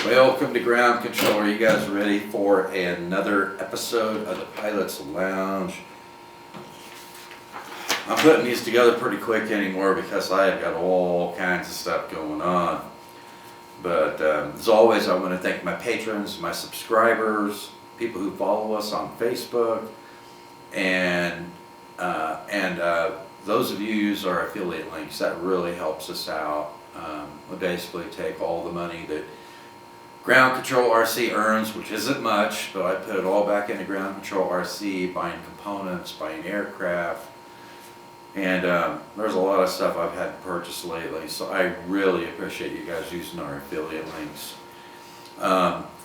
Welcome to Ground Control. Are you guys ready for another episode of the Pilot's Lounge? I'm putting these together pretty quick anymore because I have got all kinds of stuff going on. But as always, I want to thank my patrons, my subscribers, people who follow us on Facebook, and those of you who use our affiliate links. That really helps us out. We basically take all the money that Ground Control RC earns, which isn't much, but I put it all back into Ground Control RC, buying components, buying aircraft, and there's a lot of stuff I've had to purchase lately, so I really appreciate you guys using our affiliate links.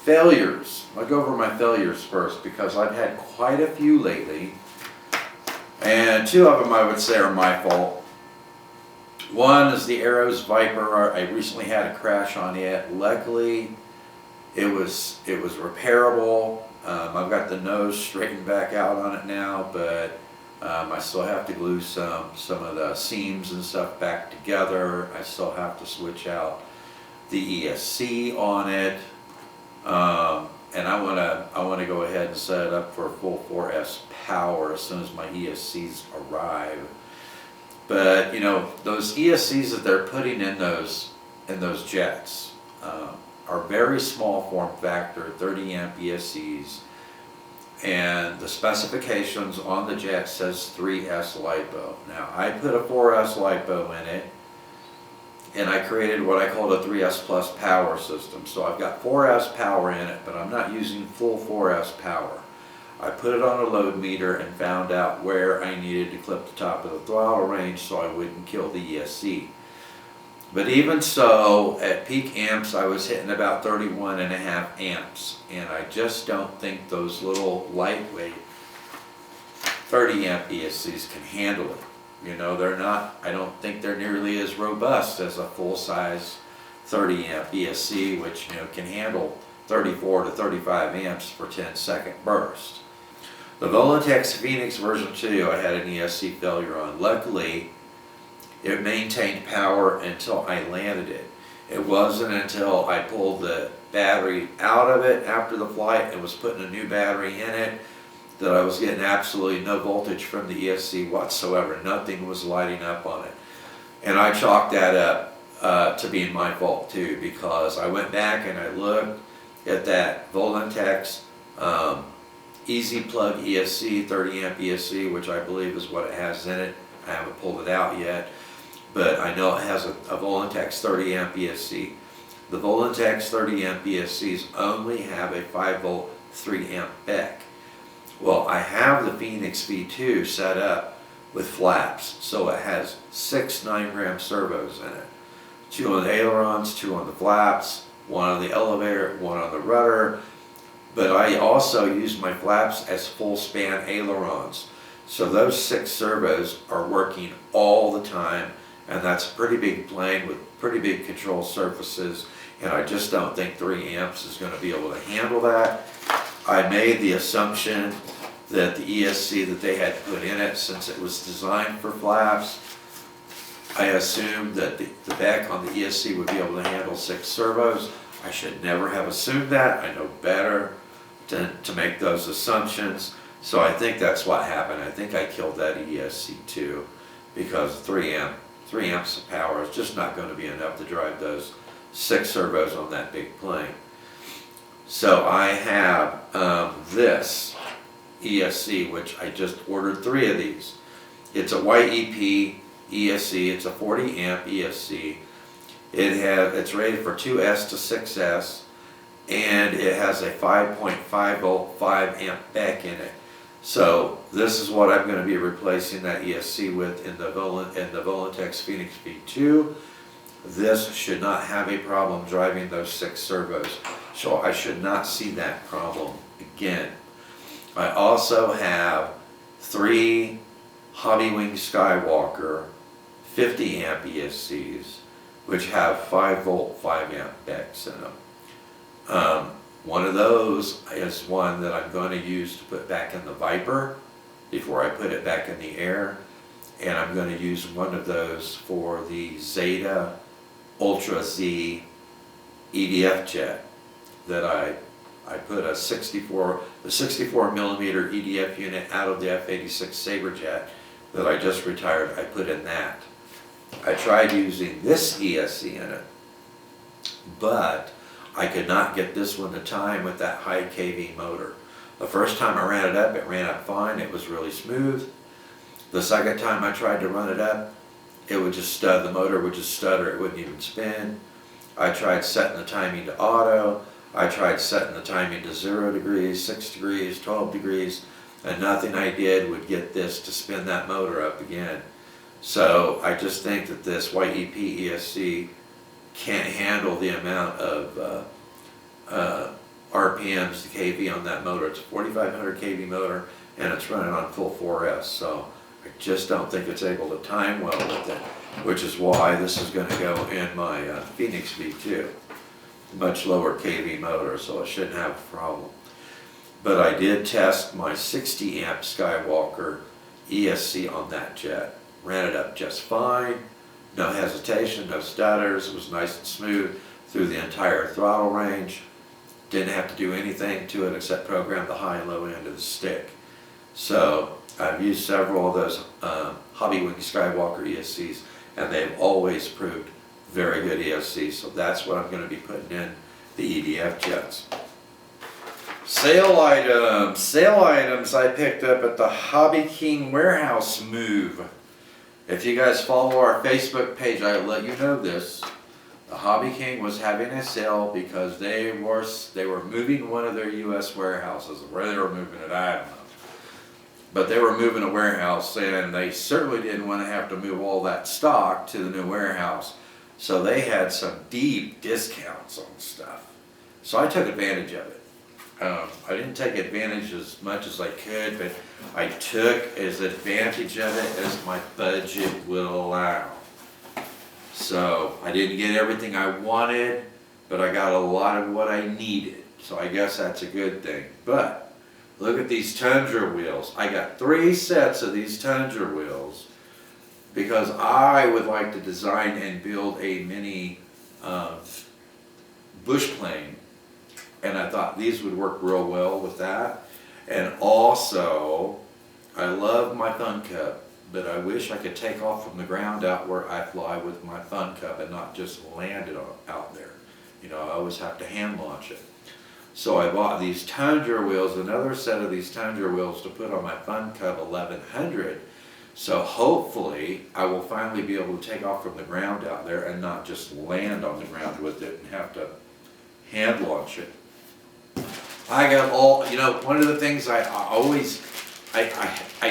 Failures. I'll go over my failures first because I've had quite a few lately, and two of them I would say are my fault. One is the Arrows Viper. I recently had a crash on it. Luckily, it was repairable. I've got the nose straightened back out on it now, but I still have to glue some of the seams and stuff back together. I still have to switch out the ESC on it, and I want to go ahead and set it up for full 4S power as soon as my ESCs arrive. But you know, those ESCs that they're putting in those jets are very small form factor, 30 amp ESCs, and the specifications on the jet says 3S LiPo. Now I put a 4S LiPo in it, and I created what I called a 3S plus power system. So I've got 4S power in it, but I'm not using full 4S power. I put it on a load meter and found out where I needed to clip the top of the throttle range so I wouldn't kill the ESC. But even so, at peak amps I was hitting about 31.5 amps, and I just don't think those little lightweight 30 amp ESCs can handle it. You know, they're not, I don't think they're nearly as robust as a full size 30 amp ESC, which, you know, can handle 34 to 35 amps for 10-second burst. The Voluntex Phoenix version 2 I had an ESC failure on. Luckily, it maintained power until I landed it. It wasn't until I pulled the battery out of it after the flight and was putting a new battery in it that I was getting absolutely no voltage from the ESC whatsoever. Nothing was lighting up on it. And I chalked that up to being my fault too, because I went back and I looked at that Voluntex Easy Plug ESC, 30 amp ESC, which I believe is what it has in it. I haven't pulled it out yet, but I know it has a Voluntex 30 amp ESC. The Voluntex 30 amp ESCs only have a 5 volt 3 amp BEC. Well, I have the Phoenix V2 set up with flaps, so it has 6 9-gram servos in it. 2 on the ailerons, 2 on the flaps, 1 on the elevator, 1 on the rudder. But I also use my flaps as full span ailerons. So those 6 servos are working all the time, and that's a pretty big plane with pretty big control surfaces, and I just don't think 3 amps is going to be able to handle that. I made the assumption that the ESC that they had put in it, since it was designed for flaps, I assumed that the BEC on the ESC would be able to handle 6 servos. I should never have assumed that. I know better to make those assumptions. So I think that's what happened. I think I killed that ESC too, because 3 amps of power is just not going to be enough to drive those 6 servos on that big plane. So I have this ESC, which I just ordered 3 of these. It's a YEP ESC. It's a 40 amp ESC. It's rated for 2S to 6S, and it has a 5.5 volt 5 amp BEC in it. So this is what I'm going to be replacing that ESC with in the Voluntex Phoenix V2. This should not have a problem driving those 6 servos, so I should not see that problem again. I also have 3 Hobbywing Skywalker 50 amp ESCs, which have 5 volt 5 amp BECs in them. One of those is one that I'm going to use to put back in the Viper before I put it back in the air, and I'm going to use one of those for the Zeta Ultra Z EDF jet. that I put the 64 millimeter EDF unit out of the F-86 Saberjet that I just retired. I put in that. I tried using this ESC in it, but I could not get this one to time with that high kV motor. The first time I ran it up fine. It was really smooth. The second time I tried to run it up, it would just the motor would just stutter. It wouldn't even spin. I tried setting the timing to auto. I tried setting the timing to 0 degrees, 6 degrees, 12 degrees, and nothing I did would get this to spin that motor up again. So I just think that this YEP ESC can't handle the amount of RPMs, the kV on that motor. It's a 4,500 kV motor, and it's running on full 4S, so I just don't think it's able to time well with it, which is why this is going to go in my Phoenix V2. Much lower kV motor, so it shouldn't have a problem. But I did test my 60 amp Skywalker ESC on that jet. Ran it up just fine, no hesitation, no stutters. It was nice and smooth through the entire throttle range. Didn't have to do anything to it except program the high and low end of the stick. So I've used several of those Hobbywing Skywalker ESCs, and they've always proved very good ESCs. So that's what I'm going to be putting in the EDF jets. Sale items. Sale items I picked up at the Hobby King warehouse move. If you guys follow our Facebook page, I'll let you know this. The Hobby King was having a sale because they were moving one of their U.S. warehouses. Where they were moving it, I don't know. But they were moving a warehouse, and they certainly didn't want to have to move all that stock to the new warehouse. So they had some deep discounts on stuff. So I took advantage of it. I didn't take advantage as much as I could, but I took as advantage of it as my budget will allow. So I didn't get everything I wanted, but I got a lot of what I needed. So I guess that's a good thing. But look at these Tundra wheels. I got 3 sets of these Tundra wheels because I would like to design and build a mini bush plane. And I thought these would work real well with that. And also, I love my Fun Cup, but I wish I could take off from the ground out where I fly with my Fun Cup and not just land it out there. You know, I always have to hand launch it. So I bought these Tundra wheels, another set of these Tundra wheels to put on my Fun Cup 1100. So hopefully I will finally be able to take off from the ground out there and not just land on the ground with it and have to hand launch it. I got all, you know, one of the things I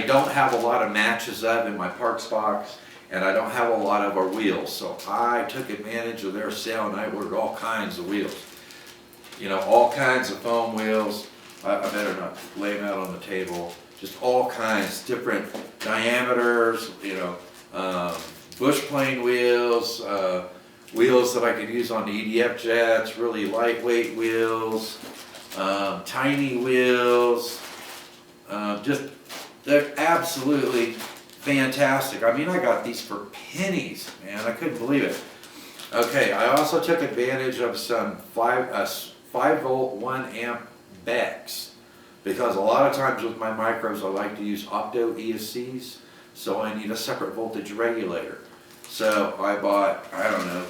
don't have a lot of matches of in my parts box, and I don't have a lot of our wheels. So I took advantage of their sale and I ordered all kinds of wheels. You know, all kinds of foam wheels. I better not lay them out on the table. Just all kinds, different diameters, you know, bush plane wheels, wheels that I could use on the EDF jets, really lightweight wheels, tiny wheels, just, they're absolutely fantastic. I mean, I got these for pennies, man, I couldn't believe it. Okay, I also took advantage of some 5 volt 1 amp BECs, because a lot of times with my micros I like to use opto ESCs, so I need a separate voltage regulator. So I bought, I don't know,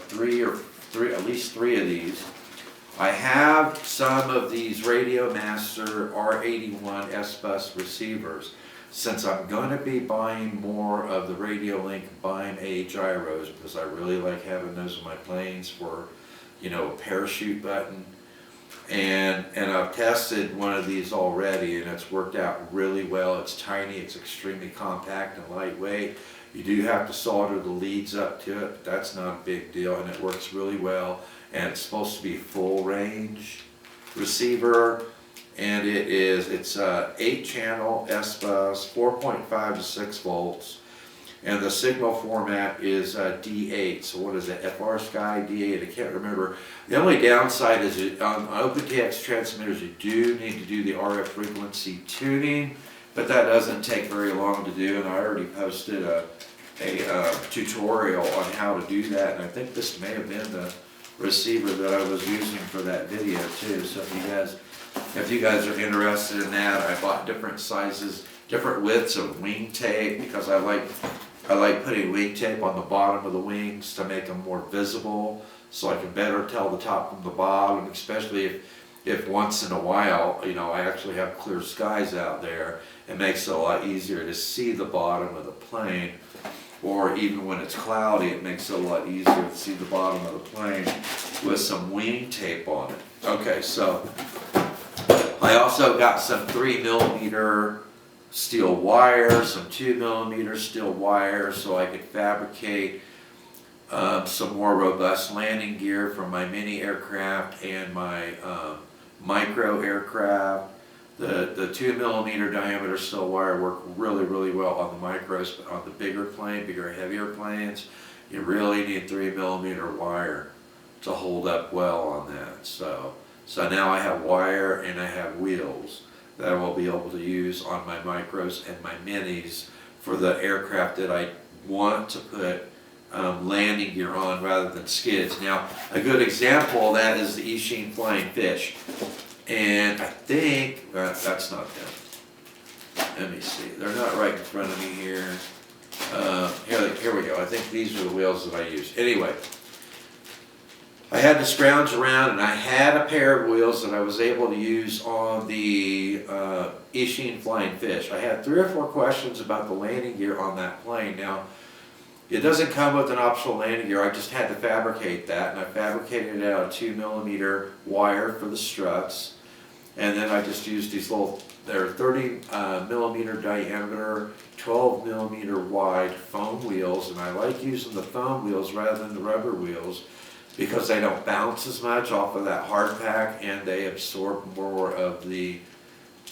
at least three of these. I have some of these RADIOMASTER R81 SBUS receivers. Since I'm going to be buying more of the RadioLink BIME A gyros, because I really like having those in my planes for, you know, a parachute button. And I've tested one of these already and it's worked out really well. It's tiny, it's extremely compact and lightweight. You do have to solder the leads up to it, but that's not a big deal, and it works really well. And it's supposed to be full range receiver, and it's 8-channel SBUS, 4.5 to 6 volts, and the signal format is D8. So what is it, Frsky D8? I can't remember. The only downside is on OpenTX transmitters you do need to do the RF frequency tuning, but that doesn't take very long to do, and I already posted a tutorial on how to do that, and I think this may have been the receiver that I was using for that video too. So if you guys are interested in that, I bought different sizes, different widths of wing tape because I like putting wing tape on the bottom of the wings to make them more visible, so I can better tell the top from the bottom, especially if once in a while, you know, I actually have clear skies out there. It makes it a lot easier to see the bottom of the plane, or even when it's cloudy, it makes it a lot easier to see the bottom of the plane with some wing tape on it. Okay, so I also got some 3mm steel wire, some 2mm steel wire, so I could fabricate some more robust landing gear for my mini aircraft and my micro aircraft. The 2mm diameter steel wire work really, really well on the micros, but on the bigger heavier planes, you really need 3mm wire to hold up well on that. So now I have wire and I have wheels that I will be able to use on my micros and my minis for the aircraft that I want to put landing gear on rather than skids. Now, a good example of that is the Eachine Flying Fish. And I think, that's not them. Let me see, they're not right in front of me here. Here we go, I think these are the wheels that I use. Anyway, I had to scrounge around and I had a pair of wheels that I was able to use on the Eachine Flying Fish. I had 3 or 4 questions about the landing gear on that plane. Now, it doesn't come with an optional landing gear, I just had to fabricate that, and I fabricated it out of 2mm wire for the struts. And then I just used these little, they're 30mm diameter, 12mm wide foam wheels, and I like using the foam wheels rather than the rubber wheels because they don't bounce as much off of that hard pack and they absorb more of the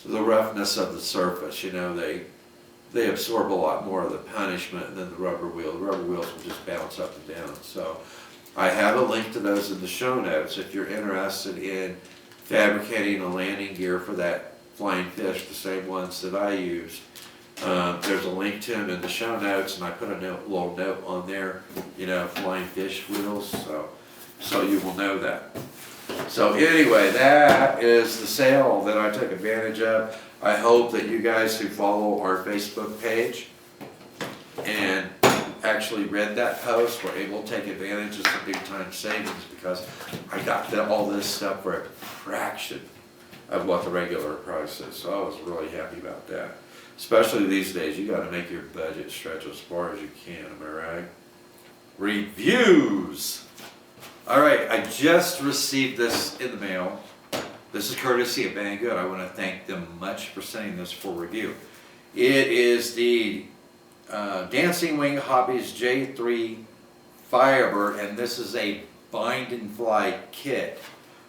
roughness of the surface. You know, they absorb a lot more of the punishment than the rubber wheel. The rubber wheels will just bounce up and down. So I have a link to those in the show notes if you're interested in fabricating a landing gear for that Flying Fish, the same ones that I used. There's a link to them in the show notes, and I put a little note on there, you know, Flying Fish wheels, so you will know that. So anyway, that is the sale that I took advantage of. I hope that you guys who follow our Facebook page and actually read that post were able to take advantage of some big time savings, because I got all this stuff for a fraction of what the regular price is. So I was really happy about that. Especially these days, you got to make your budget stretch as far as you can, am I right? Reviews! Alright, I just received this in the mail. This is courtesy of Banggood. I want to thank them much for sending this for review. It is the Dancing Wing Hobbies J3 FireBird, and this is a bind and fly kit.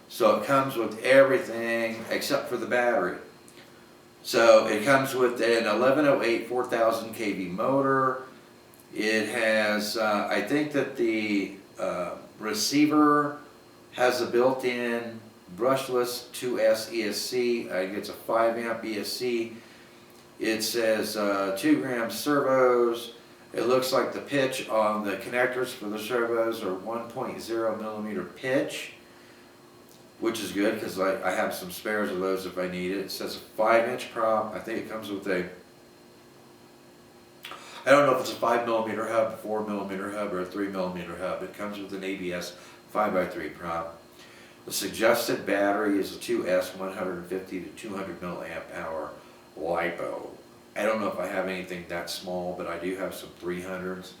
So it comes with everything except for the battery. So it comes with an 1108 4000 kV motor. It has, I think that the receiver has a built-in Brushless 2S ESC. I think it's a 5 amp ESC. It says 2 gram servos. It looks like the pitch on the connectors for the servos are 1.0mm pitch, which is good because I have some spares of those if I need it. It says a 5-inch prop. I think it comes with a, I don't know if it's a 5mm hub, 4mm hub, or a 3mm hub. It comes with an ABS 5x3 prop. The suggested battery is a 2S 150 to 200 milliamp hour LiPo. I don't know if I have anything that small, but I do have some 300s.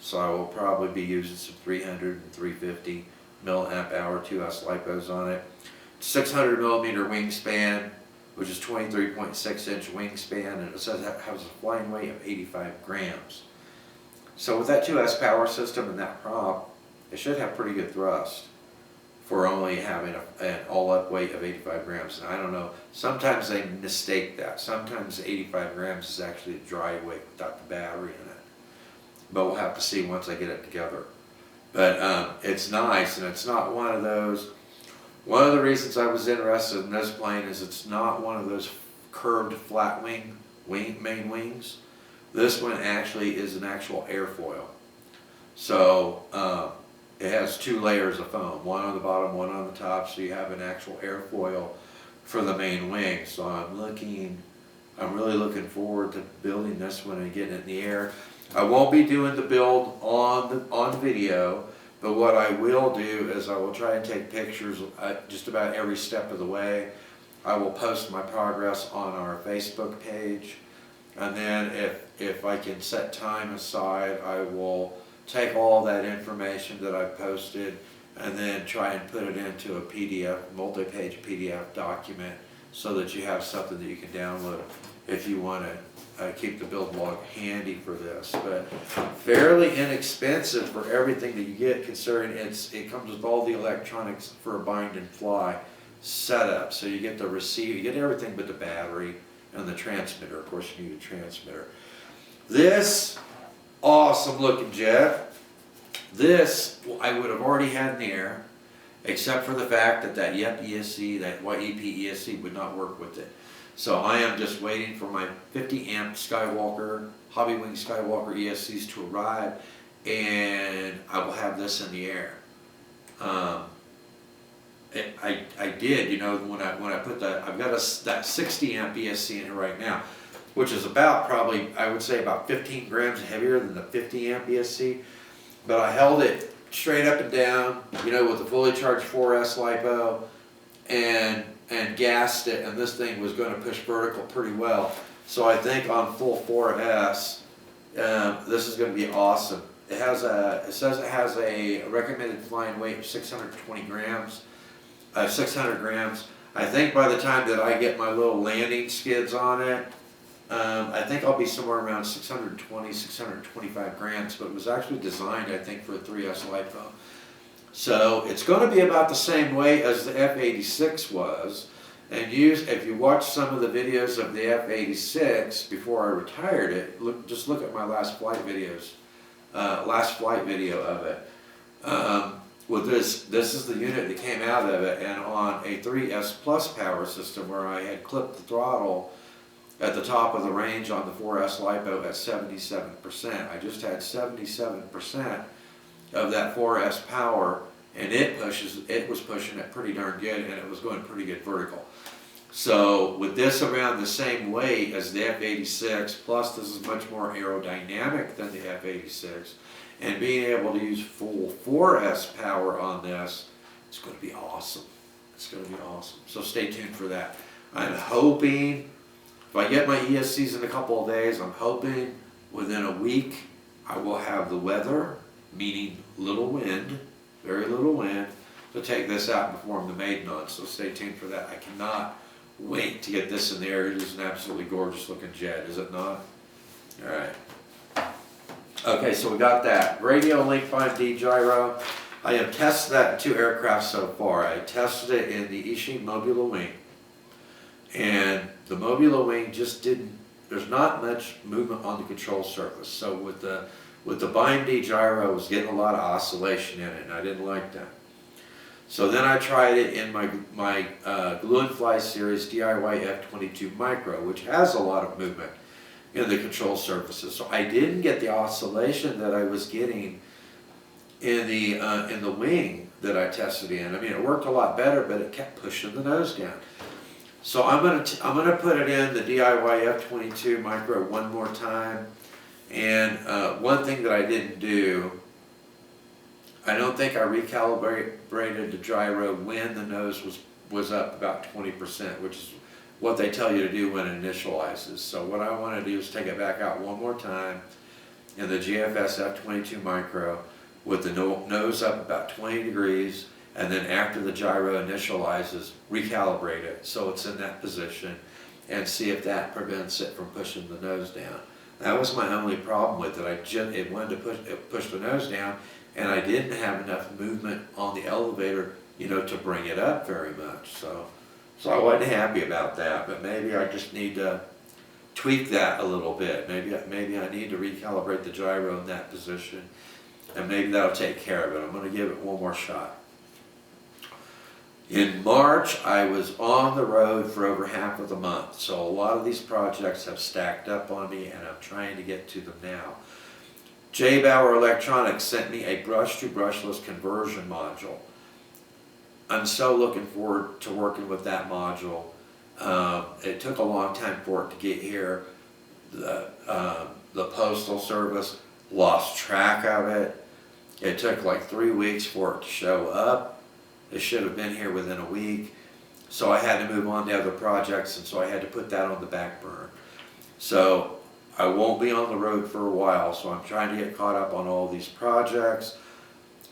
So I will probably be using some 300 and 350 milliamp hour 2S LiPos on it. 600mm wingspan, which is 23.6 inch wingspan, and it says it has a flying weight of 85 grams. So with that 2S power system and that prop, it should have pretty good thrust for only having an all-up weight of 85 grams. And I don't know, sometimes they mistake that. Sometimes 85 grams is actually a dry weight without the battery in it. But we'll have to see once I get it together. But it's nice, and it's not one of those. One of the reasons I was interested in this plane is it's not one of those curved flat main wings. This one actually is an actual airfoil. So it has 2 layers of foam, one on the bottom, one on the top, so you have an actual airfoil for the main wing. So I'm really looking forward to building this one and getting it in the air. I won't be doing the build on video, but what I will do is I will try and take pictures just about every step of the way. I will post my progress on our Facebook page, and then if I can set time aside, I will take all that information that I've posted and then try and put it into a PDF, multi-page PDF document, so that you have something that you can download if you want to keep the build log handy for this. But fairly inexpensive for everything that you get, considering it comes with all the electronics for a bind and fly setup. So you get the receiver, you get everything but the battery and the transmitter. Of course, you need a transmitter. This awesome looking jet, this I would have already had in the air, except for the fact that YEP ESC, that YEP ESC would not work with it. So I am just waiting for my 50 amp Skywalker, Hobbywing Skywalker ESCs to arrive, and I will have this in the air. I did, you know, when I put that, I've got that 60 amp ESC in here right now, which is about probably, I would say about 15 grams heavier than the 50 amp ESC, but I held it straight up and down, you know, with a fully charged 4S LiPo, and gassed it, and this thing was going to push vertical pretty well. So I think on full 4S, this is going to be awesome. It says it has a recommended flying weight of 620 grams, 600 grams. I think by the time that I get my little landing skids on it, I think I'll be somewhere around 620, 625 grams, but it was actually designed, I think, for a 3S LiPo. So it's going to be about the same weight as the F86 was. And if you watch some of the videos of the F86 before I retired it, just look at my last flight videos, last flight video of it. With this is the unit that came out of it, and on a 3S Plus power system where I had clipped the throttle at the top of the range on the 4S LiPo at 77%. I just had 77% of that 4S power, and it was pushing it pretty darn good, and it was going pretty good vertical. So with this around the same weight as the F86, plus this is much more aerodynamic than the F86, and being able to use full 4S power on this, it's going to be awesome. It's going to be awesome. So stay tuned for that. I'm hoping, if I get my ESCs in a couple of days, I'm hoping within a week I will have the weather, meaning little wind, very little wind, to take this out and perform the maiden on. So stay tuned for that. I cannot wait to get this in the air. It is an absolutely gorgeous looking jet, is it not? All right. Okay, so we got that. Radio Link 5D gyro. I have tested that in 2 aircraft so far. I tested it in the Eachine Mobula wing. And the Mobula wing just didn't, there's not much movement on the control surface. So with the Bind D gyro, I was getting a lot of oscillation in it, and I didn't like that. So then I tried it in my Glue and Fly series DIY F22 Micro, which has a lot of movement in the control surfaces. So I didn't get the oscillation that I was getting in the wing that I tested in. I mean, it worked a lot better, but it kept pushing the nose down. So I'm gonna put it in the DIY F22 Micro one more time. And one thing that I didn't do, I don't think I recalibrated the gyro when the nose was up about 20%, which is what they tell you to do when it initializes. So what I want to do is take it back out one more time in the GFS F22 Micro with the nose up about 20 degrees, and then after the gyro initializes, recalibrate it so it's in that position and see if that prevents it from pushing the nose down. That was my only problem with it. It wanted to push the nose down, and I didn't have enough movement on the elevator, you know, to bring it up very much. So I wasn't happy about that, but maybe I just need to tweak that a little bit. Maybe I need to recalibrate the gyro in that position, and maybe that'll take care of it. I'm going to give it one more shot. In March, I was on the road for over half of the month, so a lot of these projects have stacked up on me, and I'm trying to get to them now. Bauer Electronics sent me a brush to brushless conversion module. I'm so looking forward to working with that module. It took a long time for it to get here. The Postal Service lost track of it. It took like 3 weeks for it to show up. It should have been here within a week. So I had to move on to other projects, and so I had to put that on the back burner. So I won't be on the road for a while, so I'm trying to get caught up on all these projects.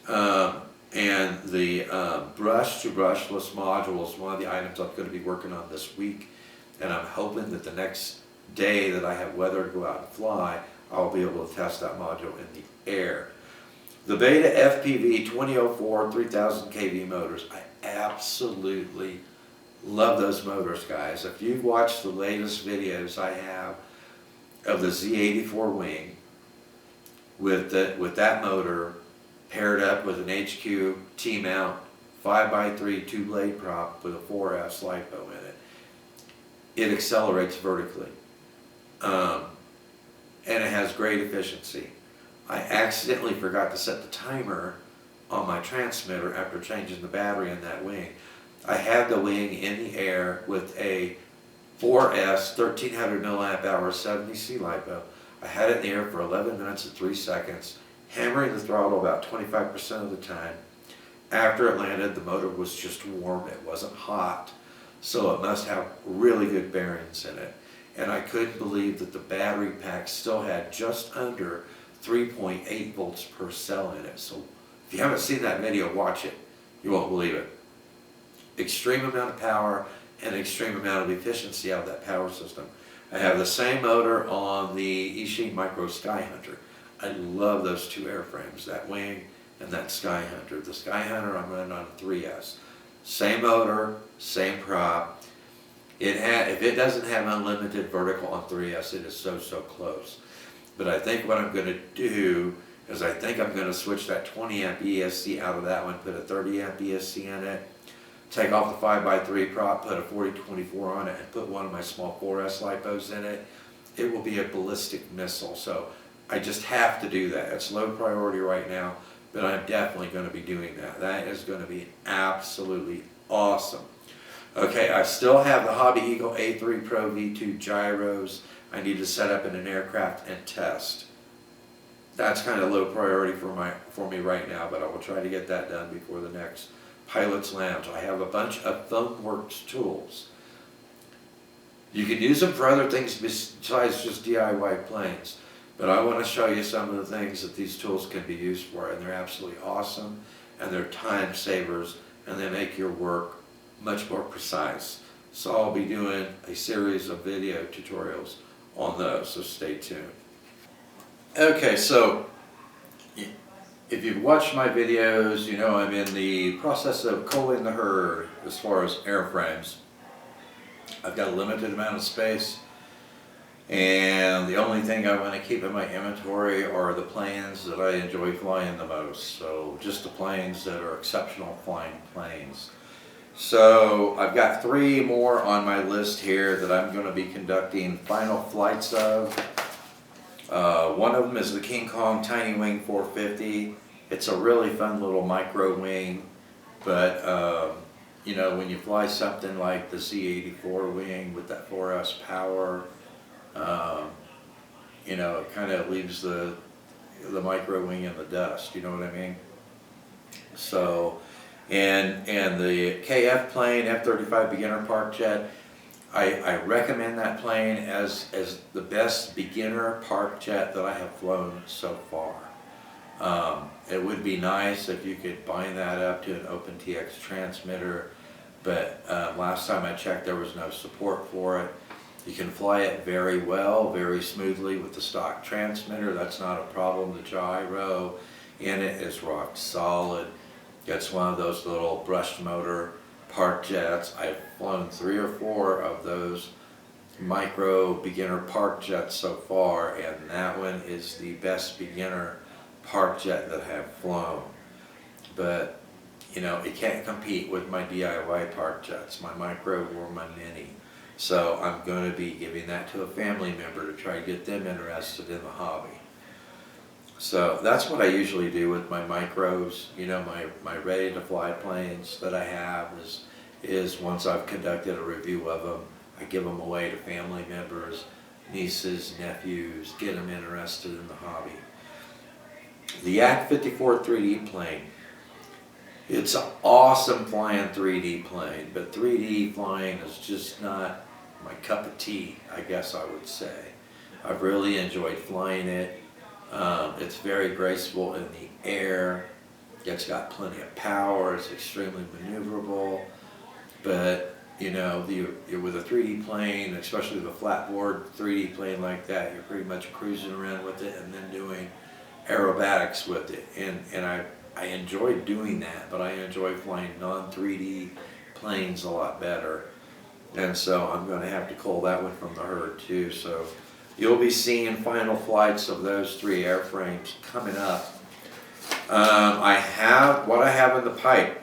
And the brush to brushless module is one of the items I'm going to be working on this week. And I'm hoping that the next day that I have weather to go out and fly, I'll be able to test that module in the air. The BetaFPV 2004 3000 kV motors, I absolutely love those motors, guys. If you've watched the latest videos I have of the Z84 wing with that motor paired up with an HQ T-mount 5x3 two-blade prop with a 4S LiPo in it, it accelerates vertically. And it has great efficiency. I accidentally forgot to set the timer on my transmitter after changing the battery in that wing. I had the wing in the air with a 4S 1300 milliamp hour 70C LiPo. I had it in the air for 11 minutes and 3 seconds, hammering the throttle about 25% of the time. After it landed, the motor was just warm. It wasn't hot, so it must have really good bearings in it. And I couldn't believe that the battery pack still had just under 3.8 volts per cell in it. So if you haven't seen that video, watch it. You won't believe it. Extreme amount of power and extreme amount of efficiency out of that power system. I have the same motor on the Eachine Micro Skyhunter. I love those two airframes, that wing and that Skyhunter. The Skyhunter I'm running on a 3S. Same motor, same prop. If it doesn't have unlimited vertical on 3S, it is so close. But I think what I'm going to do is I think I'm going to switch that 20 amp ESC out of that one, put a 30 amp ESC in it, take off the 5x3 prop, put a 4024 on it, and put one of my small 4S LiPos in it. It will be a ballistic missile. So I just have to do that. It's low priority right now, but I'm definitely going to be doing that. That is going to be absolutely awesome. Okay, I still have the Hobby Eagle A3 Pro V2 gyros I need to set up in an aircraft and test. That's kind of low priority for me right now, but I will try to get that done before the next Pilot's Lounge. I have a bunch of ThoneWorks tools. You can use them for other things besides just DIY planes, but I want to show you some of the things that these tools can be used for, and they're absolutely awesome, and they're time savers, and they make your work much more precise. So I'll be doing a series of video tutorials on those, so stay tuned. Okay, so if you've watched my videos, you know I'm in the process of culling the herd as far as airframes. I've got a limited amount of space, and the only thing I want to keep in my inventory are the planes that I enjoy flying the most. So just the planes that are exceptional flying planes. So I've got 3 more on my list here that I'm going to be conducting final flights of. One of them is the King Kong Tiny Wing 450. It's a really fun little micro wing, but you know, when you fly something like the Z84 wing with that 4S power, you know, it kind of leaves the micro wing in the dust, you know what I mean? So, and the KF plane, F-35 beginner park jet, I recommend that plane as the best beginner park jet that I have flown so far. It would be nice if you could bind that up to an OpenTX transmitter, but last time I checked there was no support for it. You can fly it very well, very smoothly with the stock transmitter. That's not a problem. The gyro in it is rock solid. It's one of those little brushed motor park jets. I've flown 3 or 4 of those micro beginner park jets so far, and that one is the best beginner park jet that I have flown. But you know, it can't compete with my DIY park jets, my micro or my mini. So I'm going to be giving that to a family member to try to get them interested in the hobby. So that's what I usually do with my micros, you know, my ready to fly planes that I have is once I've conducted a review of them, I give them away to family members, nieces, nephews, get them interested in the hobby. The Yak 54 3D plane, it's an awesome flying 3D plane, but 3D flying is just not my cup of tea, I guess I would say. I've really enjoyed flying it. It's very graceful in the air. It's got plenty of power. It's extremely maneuverable. But, you know, with a 3D plane, especially the flatboard 3D plane like that, you're pretty much cruising around with it and then doing aerobatics with it. And I enjoy doing that, but I enjoy flying non-3D planes a lot better. And so I'm going to have to cull that one from the herd too. So you'll be seeing final flights of those 3 airframes coming up. I have in the pipe.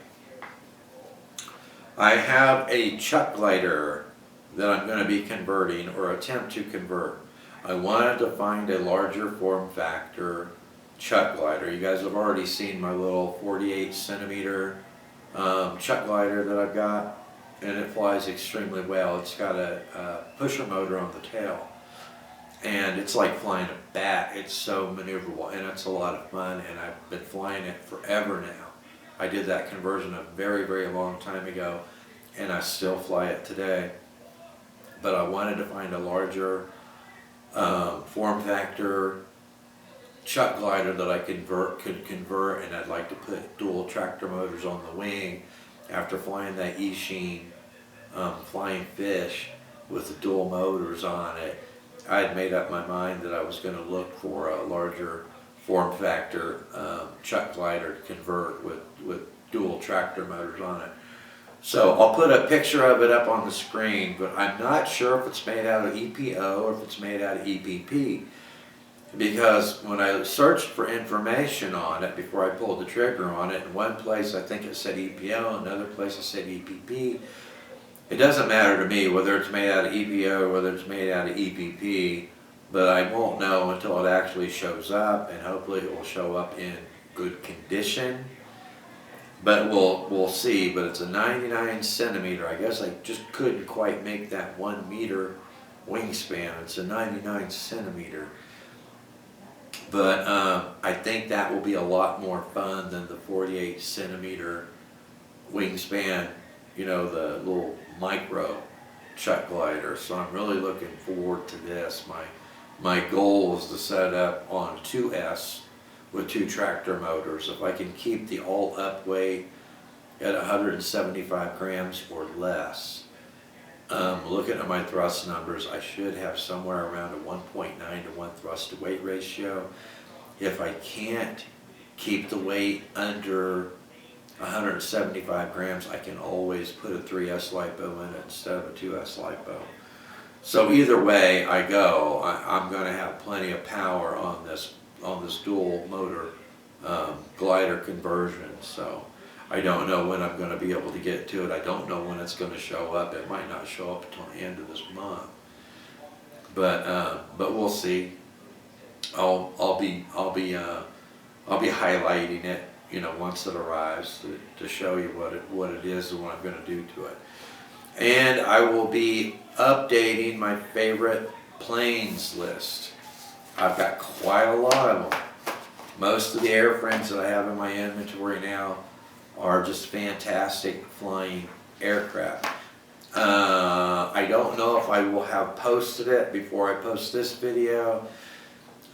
I have a chuck glider that I'm going to be converting or attempt to convert. I wanted to find a larger form factor chuck glider. You guys have already seen my little 48 centimeter chuck glider that I've got, and it flies extremely well. It's got a pusher motor on the tail, and it's like flying a bat. It's so maneuverable, and it's a lot of fun, and I've been flying it forever now. I did that conversion a very, very long time ago, and I still fly it today. But I wanted to find a larger form factor chuck glider that I could convert, and I'd like to put dual tractor motors on the wing after flying that Eachine Flying Fish with the dual motors on it. I had made up my mind that I was going to look for a larger form factor chuck glider to convert with dual tractor motors on it. So I'll put a picture of it up on the screen, but I'm not sure if it's made out of EPO or if it's made out of EPP. Because when I searched for information on it before I pulled the trigger on it, in one place I think it said EPO, another place it said EPP. It doesn't matter to me whether it's made out of EPO or whether it's made out of EPP, but I won't know until it actually shows up, and hopefully it will show up in good condition. But we'll see. But it's a 99 centimeter. I guess I just couldn't quite make that 1 meter wingspan. It's a 99 centimeter. But I think that will be a lot more fun than the 48 centimeter wingspan, you know, the little micro chuck glider. So I'm really looking forward to this. My goal is to set it up on 2S with 2 tractor motors. If I can keep the all-up weight at 175 grams or less, looking at my thrust numbers, I should have somewhere around a 1.9 to 1 thrust to weight ratio. If I can't keep the weight under 175 grams, I can always put a 3S LiPo in it instead of a 2S LiPo. So either way I go, I'm going to have plenty of power on this dual motor glider conversion. So I don't know when I'm going to be able to get to it. I don't know when it's going to show up. It might not show up until the end of this month. But we'll see. I'll be highlighting it, you know, once it arrives to show you what it is and what I'm going to do to it. And I will be updating my favorite planes list. I've got quite a lot of them. Most of the airframes that I have in my inventory now are just fantastic flying aircraft. I don't know if I will have posted it before I post this video,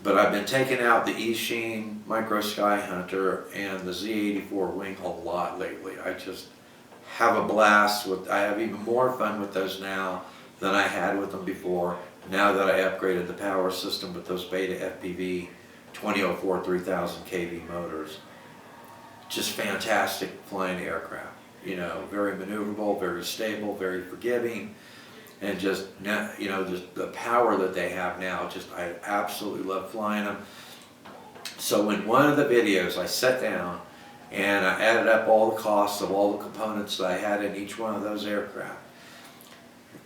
but I've been taking out the Eachine Micro Sky Hunter and the Z84 Wing a lot lately. I just have a blast with. I have even more fun with those now than I had with them before. Now that I upgraded the power system with those BetaFPV 2004 3000 kV motors. Just fantastic flying aircraft. You know, very maneuverable, very stable, very forgiving, and just, you know, just the power that they have now. Just, I absolutely love flying them. So in one of the videos, I sat down and I added up all the costs of all the components that I had in each one of those aircraft,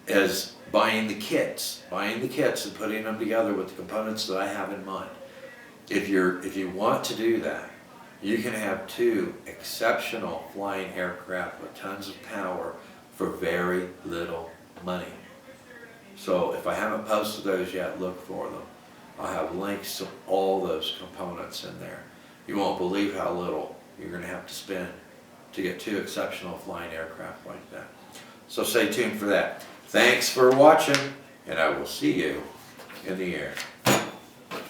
as buying the kits and putting them together with the components that I have in mind. if you want to do that, you can have two exceptional flying aircraft with tons of power for very little money. So if I haven't posted those yet, look for them. I'll have links to all those components in there. You won't believe how little you're going to have to spend to get two exceptional flying aircraft like that. So stay tuned for that. Thanks for watching, and I will see you in the air.